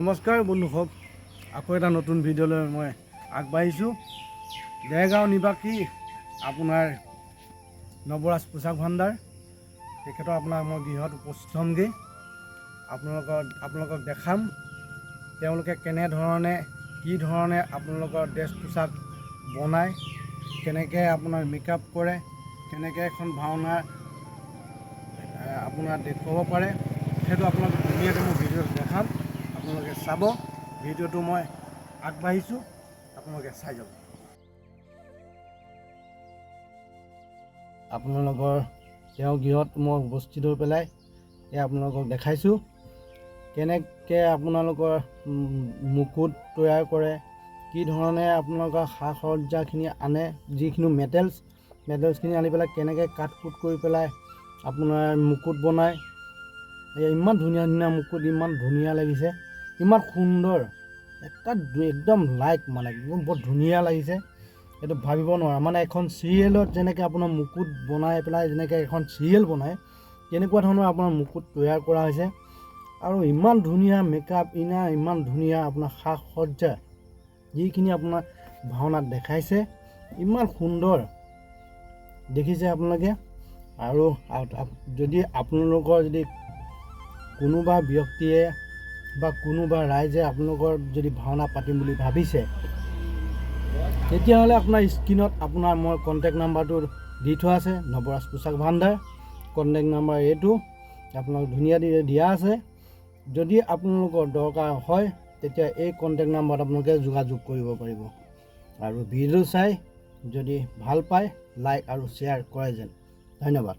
নমস্কাৰ বন্ধুসকল, আকৌ এটা নতুন ভিডিঅ'লৈ মই আগবাঢ়িছোঁ। দেৰগাঁও নিবাসী আপোনাৰ নৱৰাজ পোচাক ভাণ্ডাৰ তেখেতৰ আপোনাক মই গৃহত উপস্থিত হ'মগৈ। আপোনালোকক দেখাম তেওঁলোকে কেনেধৰণে কি ধৰণে আপোনালোকৰ ড্ৰেছ পোচাক বনায়, কেনেকৈ আপোনাৰ মেকআপ কৰে, কেনেকৈ এখন ভাওনা আপোনাৰ দেখুৱাব পাৰে, সেইটো আপোনাক ধুনীয়াকৈ মই ভিডিঅ'ত দেখাম। আপোনালোকে চাব, ভিডিঅ'টো মই আগবাঢ়িছোঁ, আপোনালোকে চাই যাব। আপোনালোকৰ তেওঁ গৃহত মই উপস্থিত হৈ পেলাই আপোনালোকক দেখাইছোঁ কেনেকৈ আপোনালোকৰ মুকুট তৈয়াৰ কৰে, কি ধৰণে আপোনালোকৰ সা সৰঞ্জামখিনি আনে, যিখিনি মেটেৰিয়েলছখিনি আনি পেলাই কেনেকৈ কাট কুট কৰি পেলাই আপোনাৰ মুকুট বনায়। ইমান ধুনীয়া ধুনীয়া মুকুট, ইমান ধুনীয়া লাগিছে, ইমান সুন্দৰ, একদম মানে বৰ ধুনীয়া লাগিছে। এইটো ভাবিব নোৱাৰা, মানে এখন চিৰিয়েলত যেনেকৈ আপোনাৰ মুকুট বনাই পেলাই যেনেকৈ এখন চিৰিয়েল বনায় তেনেকুৱা ধৰণৰ আপোনাৰ মুকুট তৈয়াৰ কৰা হৈছে। আৰু ইমান ধুনীয়া মেকআপ, ইমান ধুনীয়া আপোনাৰ সা সজ্জা যিখিনি আপোনাৰ ভাওনাত দেখাইছে, ইমান সুন্দৰ দেখিছে আপোনালোকে। আৰু যদি আপোনালোকৰ যদি কোনোবা ব্যক্তিয়ে বা কোনোবা ৰাইজে আপোনালোকৰ যদি ভাওনা পাতিম বুলি ভাবিছে, তেতিয়াহ'লে আপোনাৰ স্ক্ৰীণত আপোনাৰ মই কণ্টেক্ট নাম্বাৰটো দি থোৱা আছে, নৱৰাজ পোচাক ভাণ্ডাৰ। কণ্টেক্ট নাম্বাৰ এইটো আপোনালোক ধুনীয়া দিয়া আছে। যদি আপোনালোকৰ দৰকাৰ হয় তেতিয়া এই কণ্টেক্ট নাম্বাৰত আপোনালোকে যোগাযোগ কৰিব পাৰিব। আৰু ভিডিঅ' চাই যদি ভাল পায় লাইক আৰু শ্বেয়াৰ কৰে যেন। ধন্যবাদ।